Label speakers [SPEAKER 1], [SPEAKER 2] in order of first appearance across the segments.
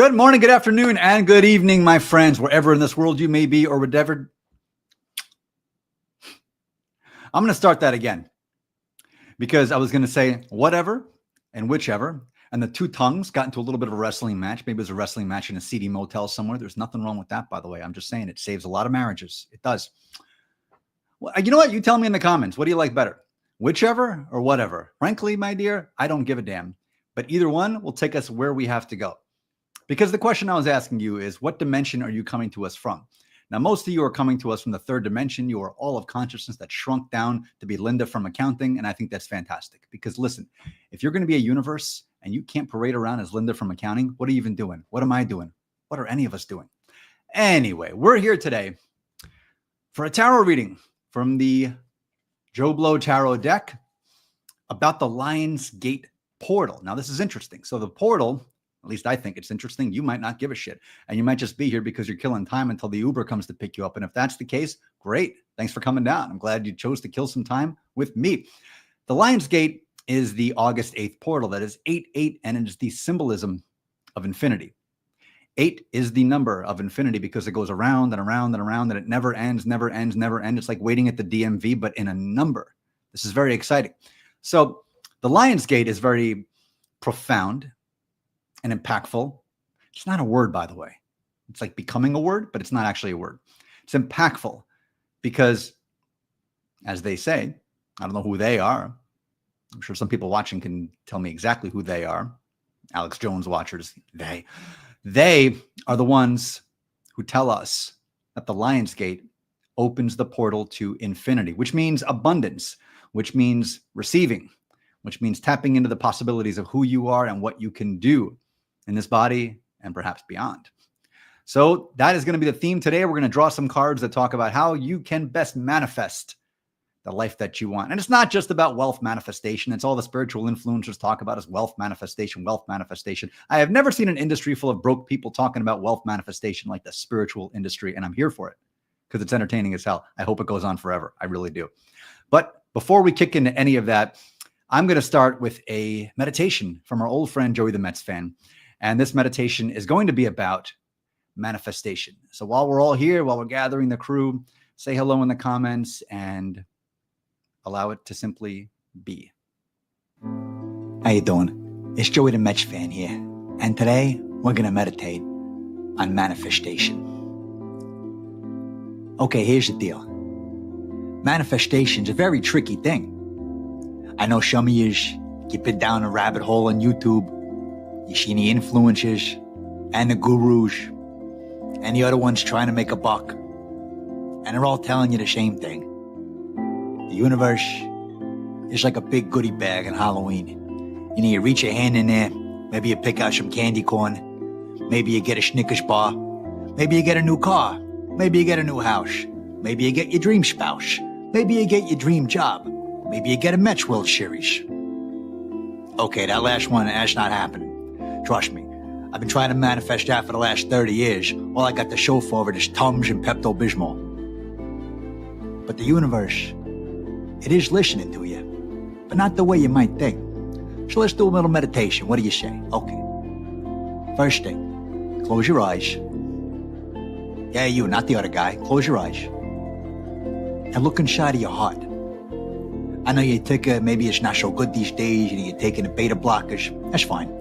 [SPEAKER 1] Good morning, good afternoon, and good evening, my friends, wherever in this world you may be or whatever. I'm going to start that again because I was going to say whatever and whichever, and the two tongues got into a little bit of a wrestling match. Maybe it was a wrestling match in a seedy motel somewhere. There's nothing wrong with that, by the way. I'm just saying it saves a lot of marriages. It does. Well, you know what? You tell me in the comments. What do you like better? Whichever or whatever? Frankly, my dear, I don't give a damn. But either one will take us where we have to go. Because the question I was asking you is, what dimension are you coming to us from? Now, most of you are coming to us from the third dimension. You are all of consciousness that shrunk down to be Linda from accounting. And I think that's fantastic. Because listen, if you're going to be a universe and you can't parade around as Linda from accounting, what are you even doing? What am I doing? What are any of us doing? Anyway, we're here today for a tarot reading from the Joe Blow Tarot deck about the Lion's Gate portal. Now, this is interesting. So the portal, at least I think it's interesting. You might not give a shit. And you might just be here because you're killing time until the Uber comes to pick you up. And if that's the case, great. Thanks for coming down. I'm glad you chose to kill some time with me. The Lion's Gate is the August 8th portal. That is 8-8, and it is the symbolism of infinity. 8 is the number of infinity because it goes around and around and around, and it never ends, never ends, never ends. It's like waiting at the DMV, but in a number. This is very exciting. So the Lion's Gate is very profound and impactful. It's not a word, by the way. It's like becoming a word, but it's not actually a word. It's impactful because, as they say, I don't know who they are. I'm sure some people watching can tell me exactly who they are. Alex Jones watchers, they are the ones who tell us that the Lion's Gate opens the portal to infinity, which means abundance, which means receiving, which means tapping into the possibilities of who you are and what you can do in this body and perhaps beyond. So that is going to be the theme today. We're going to draw some cards that talk about how you can best manifest the life that you want. And it's not just about wealth manifestation. It's all the spiritual influencers talk about is wealth manifestation, wealth manifestation. I have never seen an industry full of broke people talking about wealth manifestation like the spiritual industry, and I'm here for it because it's entertaining as hell. I hope it goes on forever. I really do. But before we kick into any of that, I'm going to start with a meditation from our old friend, Joey the Mets fan. And this meditation is going to be about manifestation. So while we're all here, while we're gathering the crew, say hello in the comments and allow it to simply be. How you doing? It's Joey the Mets fan here. And today we're going to meditate on manifestation. Okay, here's the deal. Manifestation's a very tricky thing. I know some of you been down a rabbit hole on YouTube. You see the influencers and the gurus and the other ones trying to make a buck. And they're all telling you the same thing. The universe is like a big goodie bag on Halloween. You know, you reach your hand in there, maybe you pick out some candy corn, maybe you get a Snickers bar, maybe you get a new car, maybe you get a new house, maybe you get your dream spouse, maybe you get your dream job, maybe you get a Mets World Series. Okay, that last one, that's not happening. Trust me, I've been trying to manifest that for the last 30 years. All I got to show for it is Tums and Pepto-Bismol. But the universe, it is listening to you, but not the way you might think. So let's do a little meditation. What do you say? Okay. First thing, close your eyes. Yeah, you, not the other guy. Close your eyes. And look inside of your heart. I know you take maybe it's not so good these days, and you're taking the beta blockers. That's fine.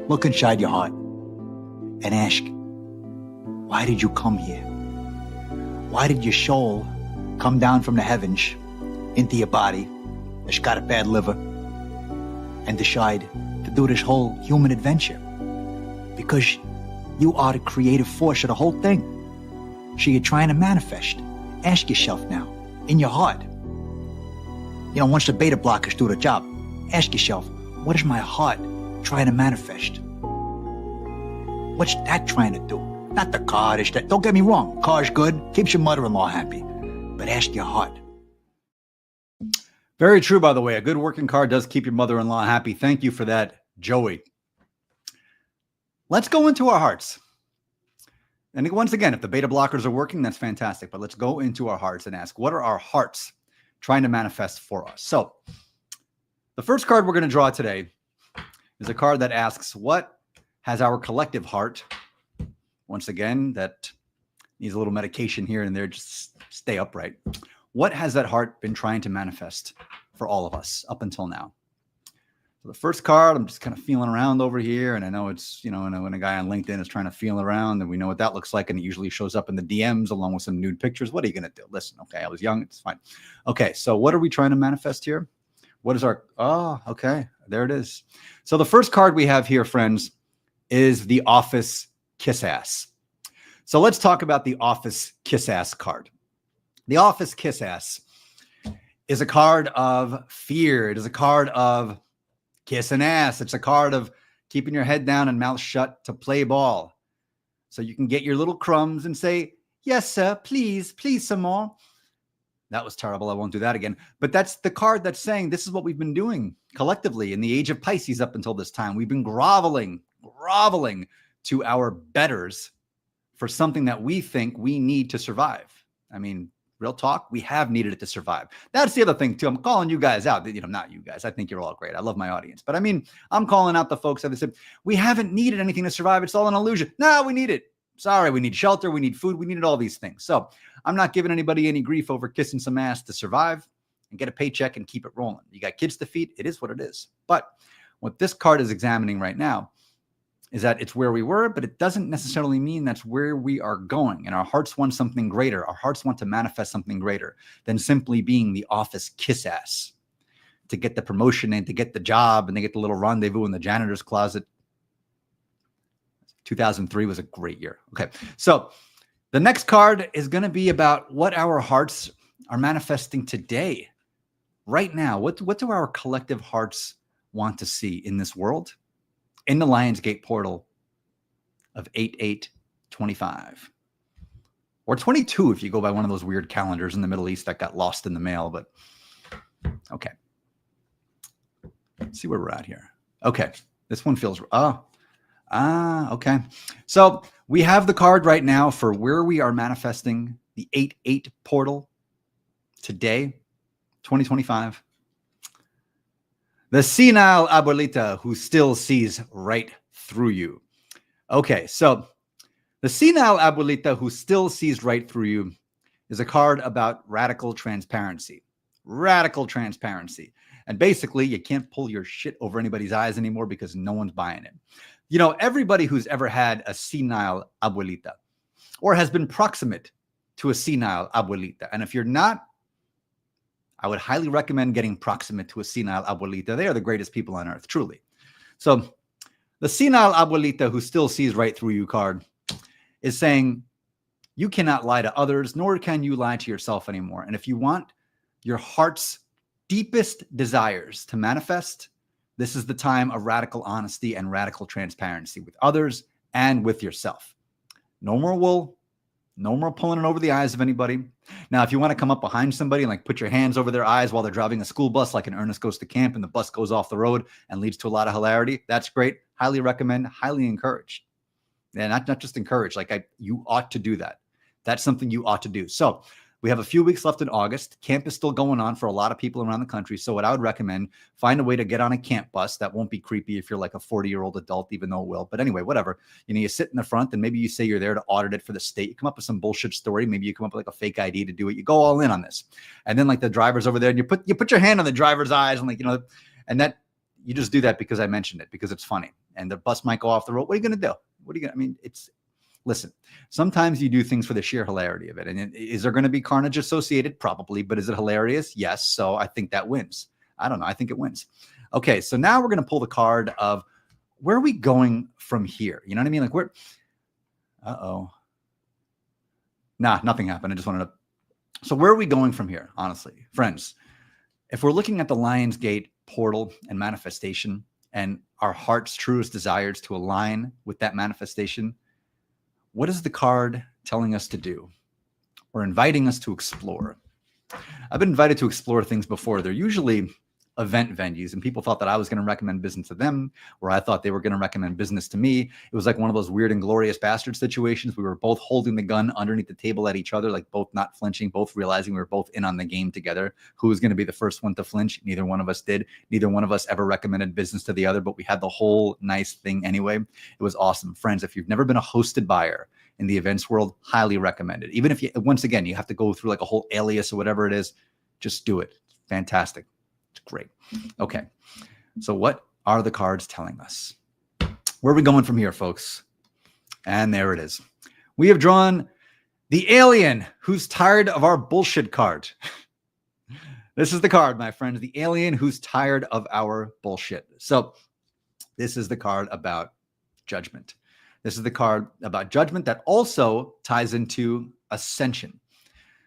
[SPEAKER 1] Look inside your heart and ask, why did you come here? Why did your soul come down from the heavens into your body that's got a bad liver and decide to do this whole human adventure? Because you are the creative force of the whole thing. So you're trying to manifest. Ask yourself now, in your heart, you know, once the beta blockers do the job, ask yourself, what is my heart trying to manifest? What's that trying to do? Not the car. Don't get me wrong. Car's good. Keeps your mother-in-law happy. But ask your heart. Very true, by the way. A good working car does keep your mother-in-law happy. Thank you for that, Joey. Let's go into our hearts. And once again, if the beta blockers are working, that's fantastic. But let's go into our hearts and ask, what are our hearts trying to manifest for us? So the first card we're going to draw today is a card that asks, what has our collective heart, once again, that needs a little medication here and there, just stay upright. What has that heart been trying to manifest for all of us up until now? So the first card, I'm just kind of feeling around over here. And I know it's, when a guy on LinkedIn is trying to feel around, and we know what that looks like. And it usually shows up in the DMs along with some nude pictures. What are you going to do? Listen, okay, I was young. It's fine. Okay, so what are we trying to manifest here? What is our, okay, there it is. So the first card we have here, friends, is the Office Kiss Ass. So let's talk about the Office Kiss Ass card. The Office Kiss Ass is a card of fear. It is a card of kissing ass. It's a card of keeping your head down and mouth shut to play ball. So you can get your little crumbs and say, yes, sir, please some more. That was terrible. I won't do that again. But that's the card that's saying this is what we've been doing collectively in the age of Pisces up until this time. We've been groveling to our betters for something that we think we need to survive. I mean, real talk, we have needed it to survive. That's the other thing too. I'm calling you guys out. Not you guys. I think you're all great. I love my audience. But I mean, I'm calling out the folks that said, we haven't needed anything to survive. It's all an illusion. No, we need it. Sorry, we need shelter. We need food. We needed all these things. So I'm not giving anybody any grief over kissing some ass to survive and get a paycheck and keep it rolling. You got kids to feed. It is what it is. But what this card is examining right now is that it's where we were, but it doesn't necessarily mean that's where we are going. And our hearts want something greater. Our hearts want to manifest something greater than simply being the office kiss ass to get the promotion and to get the job and they get the little rendezvous in the janitor's closet. 2003 was a great year. Okay. So the next card is going to be about what our hearts are manifesting today, right now. What do our collective hearts want to see in this world? In the Lionsgate portal of 8825 or 22 if you go by one of those weird calendars in the Middle East that got lost in the mail. But okay, let's see where we're at here. Okay, this one feels okay. So we have the card right now for where we are manifesting the 88 portal today, 2025. The senile abuelita who still sees right through you. Okay, so the senile abuelita who still sees right through you is a card about radical transparency. Radical transparency. And basically, you can't pull your shit over anybody's eyes anymore because no one's buying it. Everybody who's ever had a senile abuelita or has been proximate to a senile abuelita, and if you're not, I would highly recommend getting proximate to a senile abuelita. They are the greatest people on earth, truly. So the senile abuelita who still sees right through you card is saying you cannot lie to others, nor can you lie to yourself anymore. And if you want your heart's deepest desires to manifest, this is the time of radical honesty and radical transparency with others and with yourself. No more wool. No more pulling it over the eyes of anybody. Now, if you want to come up behind somebody and put your hands over their eyes while they're driving a school bus, like in Ernest Goes to Camp, and the bus goes off the road and leads to a lot of hilarity, that's great. Highly recommend, highly encouraged. And not just encouraged, you ought to do that. That's something you ought to do. So we have a few weeks left in August. Camp is still going on for a lot of people around the country. So what I would recommend, find a way to get on a camp bus. That won't be creepy if you're like a 40-year-old adult, even though it will. But anyway, whatever. You sit in the front and maybe you say you're there to audit it for the state. You come up with some bullshit story. Maybe you come up with a fake ID to do it. You go all in on this. And then the driver's over there and you put your hand on the driver's eyes and and that you just do that because I mentioned it, because it's funny. And the bus might go off the road. What are you going to do? Listen, sometimes you do things for the sheer hilarity of it. And is there going to be carnage associated? Probably. But is it hilarious? Yes. So I think that wins. I don't know. I think it wins. Okay. So now we're going to pull the card of where are we going from here? You know what I mean? Nah, nothing happened. I just wanted to. So where are we going from here? Honestly, friends, if we're looking at the Lionsgate portal and manifestation and our heart's truest desires to align with that manifestation, what is the card telling us to do or inviting us to explore? I've been invited to explore things before. They're usually event venues, and people thought that I was going to recommend business to them, or I thought they were going to recommend business to me. It was like one of those weird Inglorious Bastard situations. We were both holding the gun underneath the table at each other, like both not flinching, both realizing we were both in on the game together. Who was going to be the first one to flinch? Neither one of us did. Neither one of us ever recommended business to the other, but we had the whole nice thing anyway. It was awesome. Friends, if you've never been a hosted buyer in the events world, highly recommended. Even if you, once again, you have to go through like a whole alias or whatever it is, just do it. It's fantastic. It's great. Okay. So what are the cards telling us? Where are we going from here, folks? And there it is. We have drawn the alien who's tired of our bullshit card. This is the card, my friends, the alien who's tired of our bullshit. So this is the card about judgment. This is the card about judgment that also ties into ascension.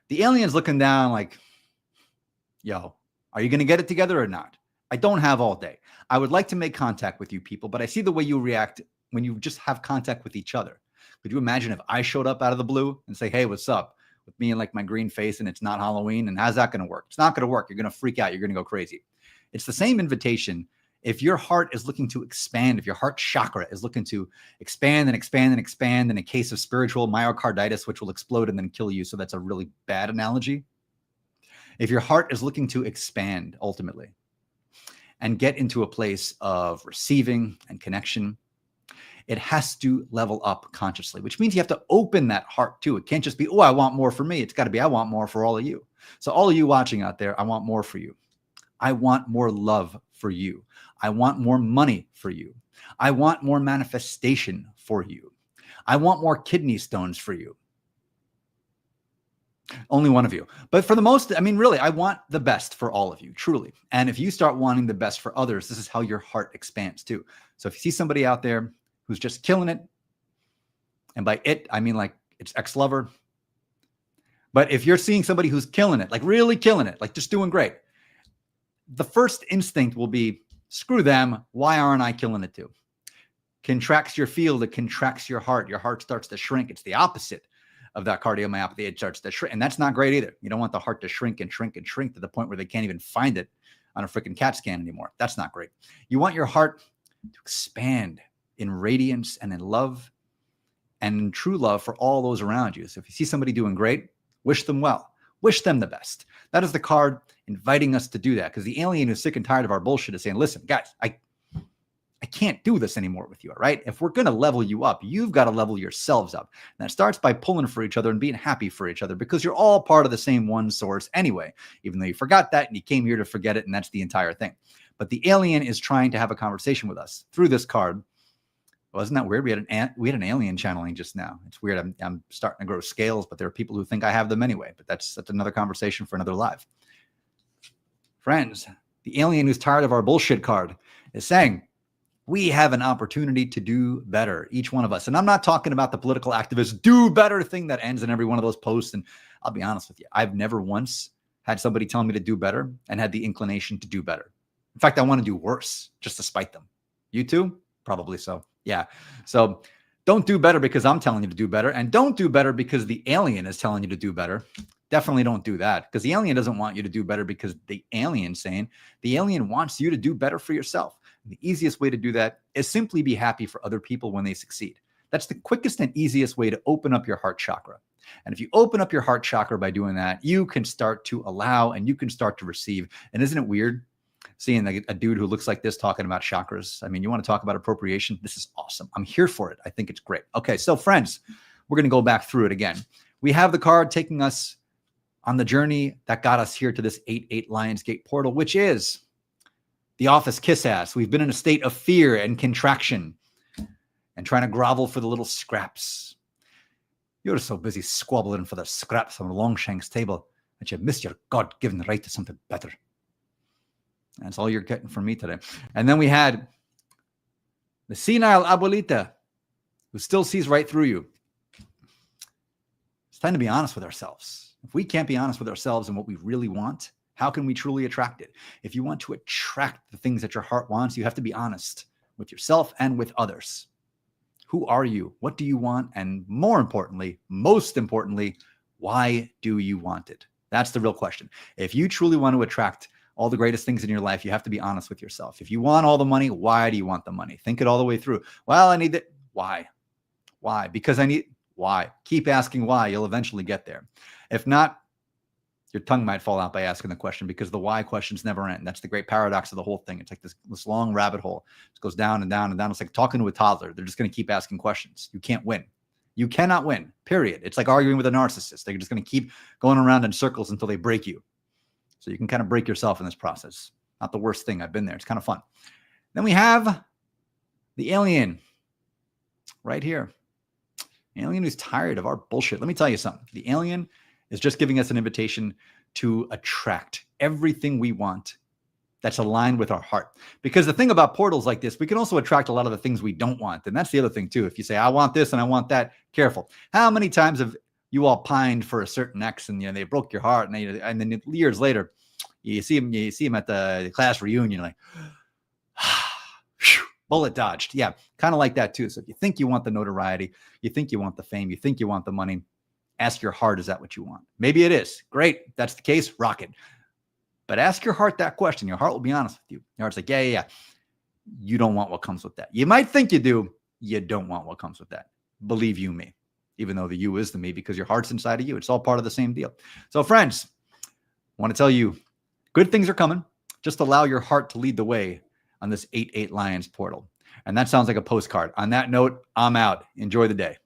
[SPEAKER 1] The alien's looking down like, yo, are you going to get it together or not? I don't have all day. I would like to make contact with you people, but I see the way you react when you just have contact with each other. Could you imagine if I showed up out of the blue and say, hey, what's up? With me and like my green face and it's not Halloween, and how's that going to work? It's not going to work. You're going to freak out. You're going to go crazy. It's the same invitation. If your heart is looking to expand, if your heart chakra is looking to expand and expand and expand in a case of spiritual myocarditis, which will explode and then kill you. So that's a really bad analogy. If your heart is looking to expand ultimately and get into a place of receiving and connection, it has to level up consciously, which means you have to open that heart too. It can't just be, oh, I want more for me. It's got to be, I want more for all of you. So all of you watching out there, I want more for you. I want more love for you. I want more money for you. I want more manifestation for you. I want more kidney stones for you. Only one of you. But for the most, I mean, really, I want the best for all of you, truly. And if you start wanting the best for others, this is how your heart expands too. So if you see somebody out there who's just killing it, and by it, I mean like it's ex-lover. But if you're seeing somebody who's killing it, like really killing it, like just doing great, the first instinct will be, screw them. Why aren't I killing it too? Contracts your field. It contracts your heart. Your heart starts to shrink. It's the opposite of that cardiomyopathy. It starts to shrink. And that's not great either. You don't want the heart to shrink and shrink and shrink to the point where they can't even find it on a freaking CAT scan anymore. That's not great. You want your heart to expand in radiance and in love and in true love for all those around you. So if you see somebody doing great, wish them well. Wish them the best. That is the card inviting us to do that, because the alien who's sick and tired of our bullshit is saying, listen, guys, I can't do this anymore with you, all right? If we're going to level you up, you've got to level yourselves up. And that starts by pulling for each other and being happy for each other, because you're all part of the same one source anyway, even though you forgot that and you came here to forget it, and that's the entire thing. But the alien is trying to have a conversation with us through this card. Wasn't that weird? We had an alien channeling just now. It's weird. I'm starting to grow scales, but there are people who think I have them anyway. But that's another conversation for another live. Friends, the alien who's tired of our bullshit card is saying, we have an opportunity to do better, each one of us. And I'm not talking about the political activist do better thing that ends in every one of those posts. And I'll be honest with you, I've never once had somebody tell me to do better and had the inclination to do better. In fact, I want to do worse just to spite them. You too? Probably so. Yeah. So don't do better because I'm telling you to do better, and don't do better because the alien is telling you to do better. Definitely don't do that, because the alien doesn't want you to do better because the alien's saying. The alien wants you to do better for yourself. And the easiest way to do that is simply be happy for other people when they succeed. That's the quickest and easiest way to open up your heart chakra. And if you open up your heart chakra by doing that, you can start to allow and you can start to receive. And isn't it weird seeing a dude who looks like this talking about chakras? I mean, you want to talk about appropriation? This is awesome. I'm here for it. I think it's great. Okay, so friends, we're going to go back through it again. We have the card taking us on the journey that got us here to this 8-8 Lionsgate portal, which is the office kiss ass. We've been in a state of fear and contraction and trying to grovel for the little scraps. You're so busy squabbling for the scraps on Longshank's table that you missed your God-given right to something better. That's all you're getting from me today. And then we had the senile abuelita who still sees right through you. It's time to be honest with ourselves. If we can't be honest with ourselves and what we really want, how can we truly attract it? If you want to attract the things that your heart wants, you have to be honest with yourself and with others. Who are you? What do you want? And more importantly, most importantly, why do you want it? That's the real question. If you truly want to attract all the greatest things in your life, you have to be honest with yourself. If you want all the money, why do you want the money? Think it all the way through. Well, I need it. Why? Why? Because I need, why? Keep asking why. You'll eventually get there. If not, your tongue might fall out by asking the question, because the why questions never end. That's the great paradox of the whole thing. It's like this long rabbit hole. It goes down and down and down. It's like talking to a toddler. They're just going to keep asking questions. You can't win. You cannot win, period. It's like arguing with a narcissist. They're just going to keep going around in circles until they break you. So you can kind of break yourself in this process. Not the worst thing. I've been there. It's kind of fun. Then we have the alien right here. Alien who's tired of our bullshit. Let me tell you something. The alien is just giving us an invitation to attract everything we want that's aligned with our heart. Because the thing about portals like this, we can also attract a lot of the things we don't want. And that's the other thing too. If you say, I want this and I want that, careful. How many times have you all pined for a certain ex and they broke your heart, and then years later you see him at the class reunion, like, bullet dodged. Yeah, kind of like that too. So if you think you want the notoriety, you think you want the fame, you think you want the money, ask your heart, is that what you want? Maybe it is. Great. If that's the case, rock it. But ask your heart that question. Your heart will be honest with you. Your heart's like, yeah. You don't want what comes with that. You might think you do. You don't want what comes with that. Believe you me. Even though the you is the me, because your heart's inside of you. It's all part of the same deal. So friends, I want to tell you, good things are coming. Just allow your heart to lead the way on this 8-8 Lions portal. And that sounds like a postcard. On that note, I'm out. Enjoy the day.